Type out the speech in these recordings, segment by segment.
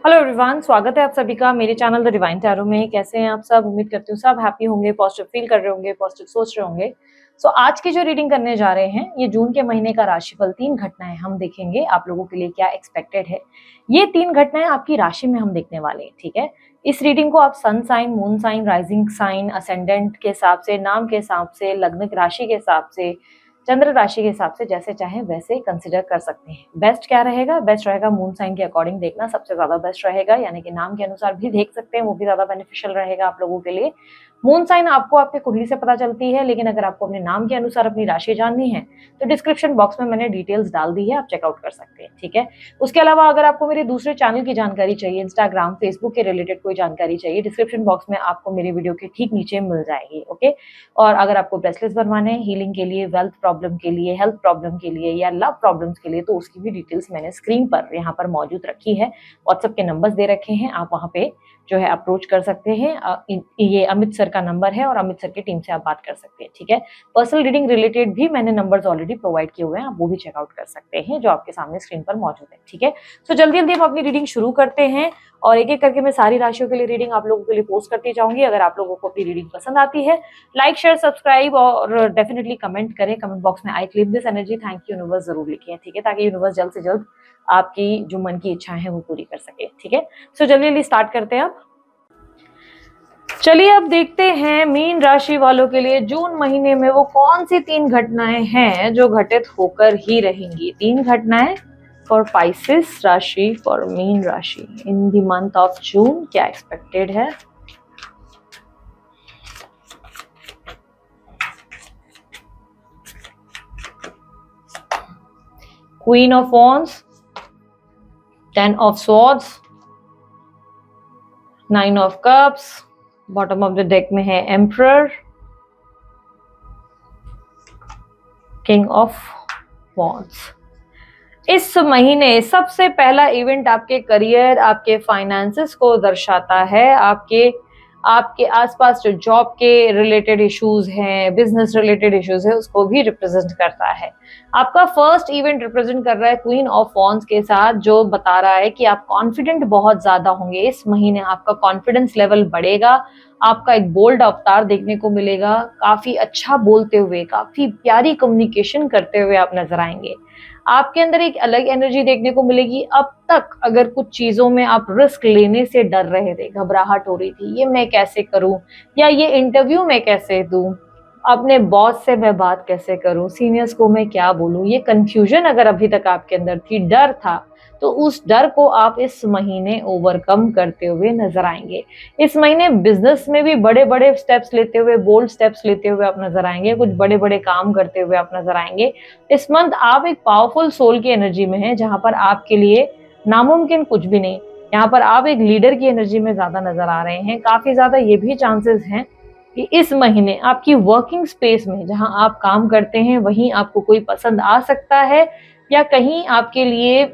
Hello everyone, स्वागत है आप सभी का मेरे चैनल द डिवाइन टैरो में। कैसे हैं आप सब? उम्मीद करती हूँ सब हैप्पी होंगे, पॉजिटिव फील कर रहे होंगे, पॉजिटिव सोच रहे होंगे। आज की जो रीडिंग करने जा रहे हैं, ये जून के महीने का राशिफल 3 घटनाएं हम देखेंगे आप लोगों के लिए क्या एक्सपेक्टेड है। ये 3 घटनाएं आपकी राशि में हम देखने वाले हैं, ठीक है। इस रीडिंग को आप sun sign, moon sign, rising sign, ascendant के हिसाब से, नाम के हिसाब से, लग्न राशि के हिसाब से, चंद्र राशि के हिसाब से जैसे चाहे वैसे कंसिडर कर सकते हैं। बेस्ट क्या रहेगा? बेस्ट रहेगा मून साइन के अकॉर्डिंग देखना सबसे ज्यादा बेस्ट रहेगा, यानी कि नाम के अनुसार भी देख सकते हैं, वो भी ज्यादा बेनिफिशियल रहेगा आप लोगों के लिए। मून साइन आपको आपके कुंडली से पता चलती है, लेकिन अगर आपको अपने नाम के अनुसार अपनी राशि जाननी है तो डिस्क्रिप्शन बॉक्स में मैंने डिटेल्स डाल दी है, आप चेकआउट कर सकते हैं, ठीक है। उसके अलावा अगर आपको मेरे दूसरे चैनल की जानकारी चाहिए, इंस्टाग्राम, फेसबुक के रिलेटेड कोई जानकारी चाहिए, डिस्क्रिप्शन बॉक्स में आपको मेरे वीडियो के ठीक नीचे मिल जाएगी, ओके। और अगर आपको ब्रेसलेट्स बनवाने हैं हीलिंग के लिए, वेल्थ प्रॉब्लम के लिए, हेल्थ प्रॉब्लम के लिए या लव प्रॉब्लम्स के लिए, तो उसकी भी डिटेल्स मैंने स्क्रीन पर यहाँ पर मौजूद रखी है। व्हाट्सएप के नंबर्स दे रखे हैं, आप वहाँ पे जो है अप्रोच कर सकते हैं। ये अमित सर का नंबर है और अमित सर की टीम से आप बात कर सकते हैं, ठीक है। पर्सनल रीडिंग रिलेटेड भी मैंने नंबर्स ऑलरेडी प्रोवाइड किए हुए हैं, आप वो भी चेकआउट कर सकते हैं जो आपके सामने स्क्रीन पर मौजूद है, ठीक है। जल्दी जल्दी हम अपनी रीडिंग शुरू करते हैं और एक एक करके मैं सारी राशियों के लिए रीडिंग आप लोगों के लिए पोस्ट करती जाऊंगी। अगर आप लोगों को अपनी रीडिंग पसंद आती है, लाइक, शेयर, सब्सक्राइब और डेफिनेटली कमेंट करें। कमेंट बॉक्स में I claim this energy, thank you universe जरूर लिखिए, ठीक है, ताकि यूनिवर्स जल्द से जल्द आपकी जो मन की इच्छाएं हैं वो पूरी कर सके, ठीक है। जल्दी जल्दी स्टार्ट करते हैं। अब चलिए अब देखते हैं मीन राशि वालों के लिए जून महीने में वो कौन सी 3 घटनाएं हैं जो घटित होकर ही रहेंगी। 3 घटनाएं फॉर पाइसेस राशि, फॉर मीन राशि in the month of June, क्या एक्सपेक्टेड है। Queen of wands, 10 of swords, 9 of cups, bottom of the deck में है एम्परर, किंग ऑफ वॉन्ड्स। इस महीने सबसे पहला इवेंट आपके करियर, आपके फाइनेंसेस को दर्शाता है। आपके आसपास जो जॉब के रिलेटेड इश्यूज हैं, बिजनेस रिलेटेड इश्यूज है, उसको भी रिप्रेजेंट करता है। आपका फर्स्ट इवेंट रिप्रेजेंट कर रहा है क्वीन ऑफ वॉन्ड्स के साथ, जो बता रहा है कि आप कॉन्फिडेंट बहुत ज्यादा होंगे इस महीने। आपका कॉन्फिडेंस लेवल बढ़ेगा, आपका एक बोल्ड अवतार देखने को मिलेगा। काफी अच्छा बोलते हुए, काफी प्यारी कम्युनिकेशन करते हुए आप नजर आएंगे। आपके अंदर एक अलग एनर्जी देखने को मिलेगी। अब तक अगर कुछ चीजों में आप रिस्क लेने से डर रहे थे, घबराहट हो रही थी, ये मैं कैसे करूं, या ये इंटरव्यू मैं कैसे दूं, अपने बॉस से मैं बात कैसे करूं, सीनियर्स को मैं क्या बोलूं, ये कंफ्यूजन अगर अभी तक आपके अंदर थी, डर था, तो उस डर को आप इस महीने ओवरकम करते हुए नजर आएंगे। इस महीने बिजनेस में भी बड़े बड़े स्टेप्स लेते हुए, बोल्ड स्टेप्स लेते हुए आप नजर आएंगे। कुछ बड़े बड़े काम करते हुए आप नजर आएंगे। इस मंथ आप एक पावरफुल सोल की एनर्जी में हैं, जहां पर आपके लिए नामुमकिन कुछ भी नहीं। यहाँ पर आप एक लीडर की एनर्जी में ज्यादा नजर आ रहे हैं। काफी ज्यादा ये भी चांसेस हैं कि इस महीने आपकी वर्किंग स्पेस में, जहां आप काम करते हैं, वहीं आपको कोई पसंद आ सकता है, या कहीं आपके लिए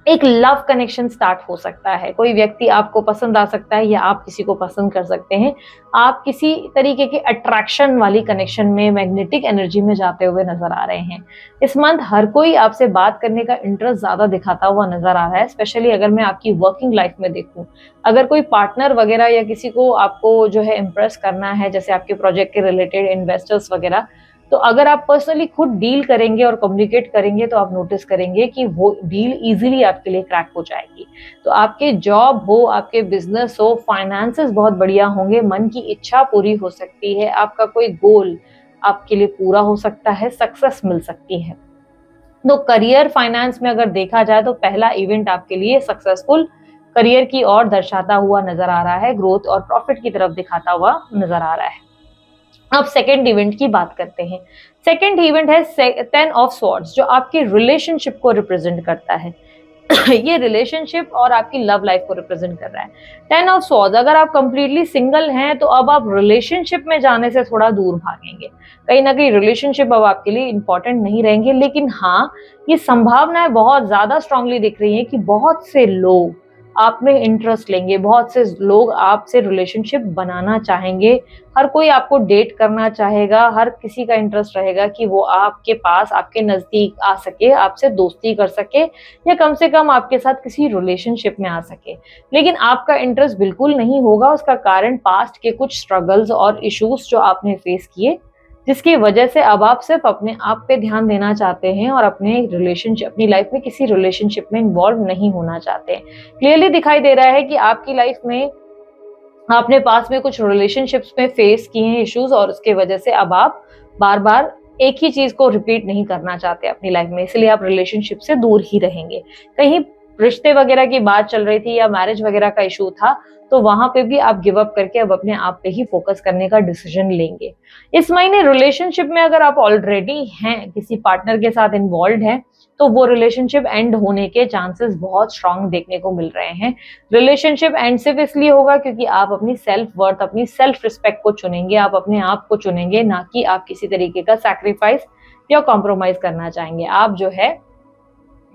एक लव कनेक्शन स्टार्ट हो सकता है। कोई व्यक्ति आपको पसंद आ सकता है या आप किसी को पसंद कर सकते हैं। आप किसी तरीके के अट्रैक्शन वाली कनेक्शन में, मैग्नेटिक एनर्जी में जाते हुए नजर आ रहे हैं। इस मंथ हर कोई आपसे बात करने का इंटरेस्ट ज्यादा दिखाता हुआ नजर आ रहा है। स्पेशली अगर मैं आपकी वर्किंग लाइफ में देखूं, अगर कोई पार्टनर वगैरह या किसी को आपको जो है इम्प्रेस करना है, जैसे आपके प्रोजेक्ट के रिलेटेड इन्वेस्टर्स वगैरह, तो अगर आप पर्सनली खुद डील करेंगे और कम्युनिकेट करेंगे तो आप नोटिस करेंगे कि वो डील इजीली आपके लिए क्रैक हो जाएगी। तो आपके जॉब हो, आपके बिजनेस हो, फाइनेंसेस बहुत बढ़िया होंगे, मन की इच्छा पूरी हो सकती है, आपका कोई गोल आपके लिए पूरा हो सकता है, सक्सेस मिल सकती है। तो करियर फाइनेंस में अगर देखा जाए तो पहला इवेंट आपके लिए सक्सेसफुल करियर की ओर दर्शाता हुआ नजर आ रहा है, ग्रोथ और प्रॉफिट की तरफ दिखाता हुआ नजर आ रहा है। अब सेकेंड इवेंट की बात करते हैं। सेकेंड इवेंट है 10 ऑफ स्वॉर्ड्स, जो आपके रिलेशनशिप को रिप्रेजेंट करता है। ये रिलेशनशिप और आपकी लव लाइफ को रिप्रेजेंट कर रहा है। 10 ऑफ स्वॉर्ड्स, अगर आप कंप्लीटली सिंगल हैं तो अब आप रिलेशनशिप में जाने से थोड़ा दूर भागेंगे। कहीं ना कहीं रिलेशनशिप अब आपके लिए इंपॉर्टेंट नहीं रहेंगे, लेकिन हाँ, ये संभावनाएं बहुत ज्यादा स्ट्रांगली दिख रही है कि बहुत से लोग आप में इंटरेस्ट लेंगे, बहुत से लोग आपसे रिलेशनशिप बनाना चाहेंगे, हर कोई आपको डेट करना चाहेगा, हर किसी का इंटरेस्ट रहेगा कि वो आपके पास, आपके नज़दीक आ सके, आपसे दोस्ती कर सके या कम से कम आपके साथ किसी रिलेशनशिप में आ सके। लेकिन आपका इंटरेस्ट बिल्कुल नहीं होगा, उसका कारण पास्ट के कुछ स्ट्रगल्स और इश्यूज़ जो आपने फेस किए, जिसकी वजह से अब आप सिर्फ अपने आप पे ध्यान देना चाहते हैं और अपनी लाइफ में किसी रिलेशनशिप में इन्वॉल्व नहीं होना चाहते हैं। क्लियरली दिखाई दे रहा है कि आपकी लाइफ में आपने पास में कुछ रिलेशनशिप्स में फेस किए हैं इश्यूज और उसके वजह से अब आप बार-बार एक ही चीज को रिपीट नहीं करना चाहते अपनी लाइफ में, इसलिए आप रिलेशनशिप से दूर ही रहेंगे। कहीं रिश्ते वगैरह की बात चल रही थी या मैरिज वगैरह का इशू था, तो वहां पे भी आप गिव अप करके अब अपने आप पे ही फोकस करने का डिसीजन लेंगे। इस महीने रिलेशनशिप में अगर आप ऑलरेडी हैं, किसी पार्टनर के साथ इन्वॉल्व हैं, तो वो रिलेशनशिप एंड होने के चांसेस बहुत स्ट्रांग देखने को मिल रहे हैं। रिलेशनशिप एंड सिर्फ इसलिए होगा क्योंकि आप अपनी सेल्फ वर्थ, अपनी सेल्फ रिस्पेक्ट को चुनेंगे, आप अपने आप को चुनेंगे, ना कि आप किसी तरीके का सैक्रिफाइस या कॉम्प्रोमाइज करना चाहेंगे। आप जो है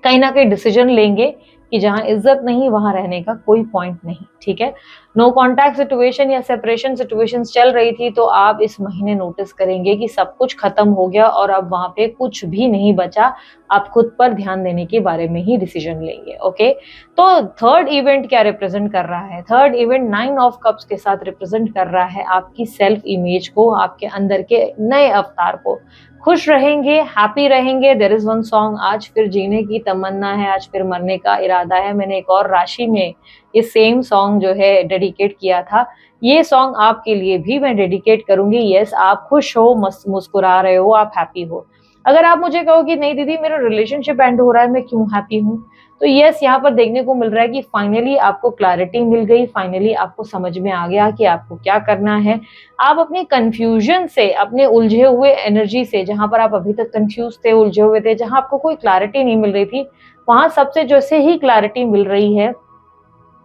कहीं ना कहीं डिसीजन लेंगे कि जहां इज्जत नहीं वहां रहने का कोई पॉइंट नहीं, ठीक है। नो कॉन्टैक्ट सिचुएशन या सेपरेशन सिचुएशंस चल रही थी, तो आप इस महीने नोटिस करेंगे कि सब कुछ खत्म हो गया और अब वहां पे कुछ भी नहीं बचा। आप खुद पर ध्यान देने के बारे में ही डिसीजन लेंगे, ओके। तो थर्ड इवेंट क्या रिप्रेजेंट कर रहा है? थर्ड इवेंट 9 ऑफ कप्स के साथ रिप्रेजेंट कर रहा है आपकी सेल्फ इमेज को, आपके अंदर के नए अवतार को। खुश रहेंगे, हैप्पी रहेंगे। देयर इज वन सॉन्ग, आज फिर जीने की तमन्ना है, आज फिर मरने का इरादा है। मैंने एक और राशि में ये सेम सॉन्ग जो है डेडिकेट किया था। ये सॉन्ग आपके लिए भी मैं डेडिकेट करूंगी। यस, आप खुश हो, मुस्कुरा रहे हो, आप हैप्पी हो। अगर आप मुझे कहो कि नहीं दीदी मेरा रिलेशनशिप एंड हो रहा है, मैं क्यों हैप्पी हूँ, तो यस, यहाँ पर देखने को मिल रहा है कि फाइनली आपको क्लैरिटी मिल गई, फाइनली आपको समझ में आ गया कि आपको क्या करना है। आप अपने कंफ्यूजन से, अपने उलझे हुए एनर्जी से, जहां पर आप अभी तक कंफ्यूज थे, उलझे हुए थे, जहां आपको कोई क्लैरिटी नहीं मिल रही थी, वहां सबसे जैसे ही क्लैरिटी मिल रही है,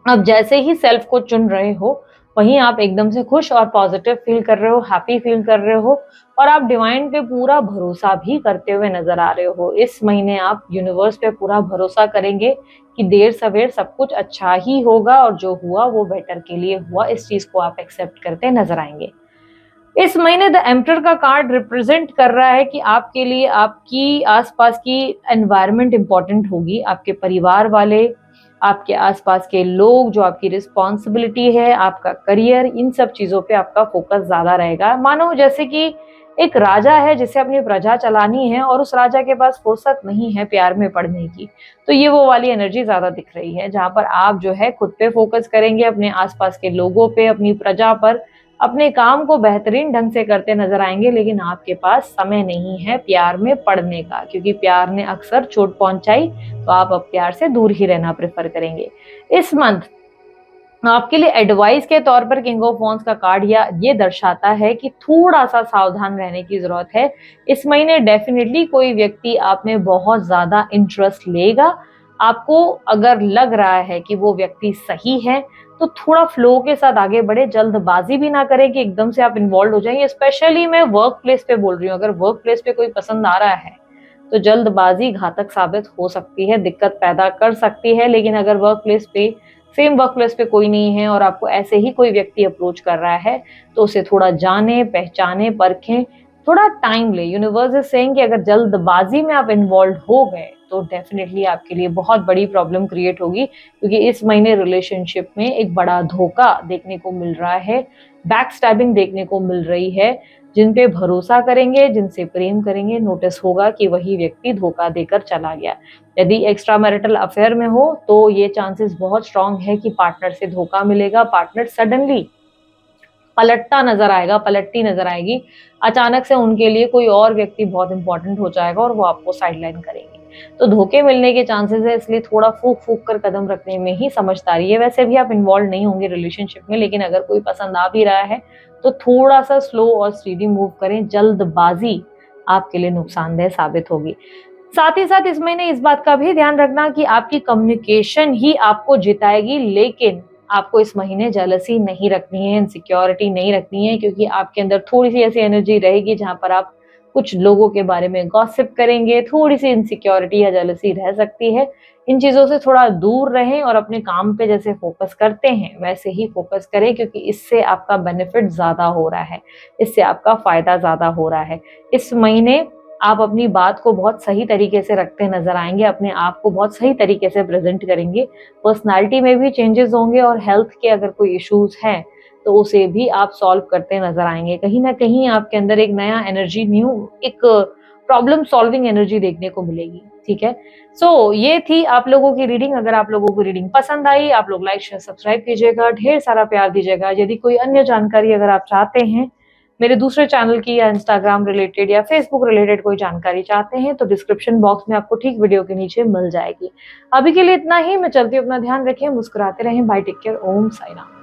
अब जैसे ही सेल्फ को चुन रहे हो, वहीं आप एकदम से खुश और पॉजिटिव फील कर रहे हो, हैप्पी फील कर रहे हो और आप डिवाइन पे पूरा भरोसा भी करते हुए नजर आ रहे हो। इस महीने आप यूनिवर्स पे पूरा भरोसा करेंगे कि देर सवेर सब कुछ अच्छा ही होगा और जो हुआ वो बेटर के लिए हुआ। इस चीज को आप एक्सेप्ट करते नजर आएंगे। इस महीने द एम्परर का कार्ड रिप्रेजेंट कर रहा है कि आपके लिए आपकी आसपास की एनवायरनमेंट इंपॉर्टेंट होगी, आपके परिवार वाले, आपके आसपास के लोग, जो आपकी रिस्पॉन्सिबिलिटी है, आपका करियर, इन सब चीजों पे आपका फोकस ज्यादा रहेगा। मानो जैसे कि एक राजा है जिसे अपनी प्रजा चलानी है और उस राजा के पास फुर्सत नहीं है प्यार में पड़ने की, तो ये वो वाली एनर्जी ज्यादा दिख रही है, जहां पर आप जो है खुद पे फोकस करेंगे, अपने आसपास के लोगों पे, अपनी प्रजा पर, अपने काम को बेहतरीन ढंग से करते नजर आएंगे। लेकिन आपके पास समय नहीं है प्यार में पड़ने का, क्योंकि प्यार ने अक्सर चोट पहुंचाई, तो आप अब प्यार से दूर ही रहना प्रेफर करेंगे। इस मंथ आपके लिए एडवाइस के तौर पर किंग ऑफ वॉन्ड्स का कार्ड ये दर्शाता है कि थोड़ा सा सावधान रहने की जरूरत है। इस महीने डेफिनेटली कोई व्यक्ति आप में बहुत ज्यादा इंटरेस्ट लेगा। आपको अगर लग रहा है कि वो व्यक्ति सही है, तो थोड़ा फ्लो के साथ आगे बढ़े, जल्दबाजी भी ना करें कि एकदम से आप इन्वॉल्व हो जाएंगे। स्पेशली मैं वर्क प्लेस पे बोल रही हूँ, अगर वर्क प्लेस पे कोई पसंद आ रहा है तो जल्दबाजी घातक साबित हो सकती है, दिक्कत पैदा कर सकती है। लेकिन अगर सेम वर्क प्लेस पे कोई नहीं है और आपको ऐसे ही कोई व्यक्ति अप्रोच कर रहा है, तो उसे थोड़ा जाने, पहचाने, परखें, थोड़ा टाइम ले। यूनिवर्स इज सेइंग कि अगर जल्दबाजी में आप इन्वॉल्व हो गए तो डेफिनेटली आपके लिए बहुत बड़ी प्रॉब्लम क्रिएट होगी, क्योंकि इस महीने रिलेशनशिप में एक बड़ा धोखा देखने को मिल रहा है, बैक स्टैबिंग देखने को मिल रही है। जिन पे भरोसा करेंगे, जिनसे प्रेम करेंगे, नोटिस होगा कि वही व्यक्ति धोखा देकर चला गया। यदि एक्स्ट्रा मैरिटल अफेयर में हो तो ये चांसेस बहुत स्ट्रांग है कि पार्टनर से धोखा मिलेगा, पार्टनर सडनली पलटता नजर आएगा, पलटती नजर आएगी। अचानक से उनके लिए कोई और व्यक्ति बहुत इंपॉर्टेंट हो जाएगा और वो आपको साइडलाइन करेंगे। तो धोखे मिलने के चांसेस है, इसलिए थोड़ा फूक फूक कर कदम रखने में ही समझदारी है। वैसे भी आप इन्वॉल्व नहीं होंगे रिलेशनशिप में, लेकिन अगर कोई पसंद आ भी रहा है तो थोड़ा सा स्लो और स्टीडी मूव करें। जल्दबाजी आपके लिए नुकसानदेह साबित होगी। साथ ही साथ इस महीने इस बात का भी ध्यान रखना कि आपकी कम्युनिकेशन ही आपको जिताएगी, लेकिन आपको इस महीने जेलसी नहीं रखनी है, इनसिक्योरिटी नहीं रखनी है, क्योंकि आपके अंदर थोड़ी सी ऐसी एनर्जी रहेगी जहां पर आप कुछ लोगों के बारे में गॉसिप करेंगे, थोड़ी सी इनसिक्योरिटी या जेलसी रह सकती है। इन चीज़ों से थोड़ा दूर रहें और अपने काम पे जैसे फ़ोकस करते हैं, वैसे ही फ़ोकस करें, क्योंकि इससे आपका बेनिफिट ज़्यादा हो रहा है, इससे आपका फ़ायदा ज़्यादा हो रहा है। इस महीने आप अपनी बात को बहुत सही तरीके से रखते नज़र आएँगे, अपने आप को बहुत सही तरीके से प्रेज़ेंट करेंगे। पर्सनैलिटी में भी चेंजेज़ होंगे और हेल्थ के अगर कोई इश्यूज़ हैं, तो उसे भी आप सॉल्व करते नज़र आएँगे। कहीं न कहीं आपके अंदर एक नया एनर्जी, एक प्रॉब्लम सॉल्विंग एनर्जी देखने को मिलेगी, ठीक है? सो ये थी आप लोगों की रीडिंग। अगर आप लोगों को रीडिंग पसंद आई, आप लोग लाइक, शेयर, सब्सक्राइब कीजिएगा, ढेर सारा प्यार दीजिएगा। यदि कोई अन्य जानकारी अगर आप चाहते हैं, मेरे दूसरे चैनल की या इंस्टाग्राम रिलेटेड या फेसबुक रिलेटेड कोई जानकारी चाहते हैं, तो डिस्क्रिप्शन बॉक्स में आपको ठीक वीडियो के नीचे मिल जाएगी। अभी के लिए इतना ही। मैं चलती हूँ, अपना ध्यान रखें, मुस्कुराते रहें। बाय, टेक केयर, ओम साई राम।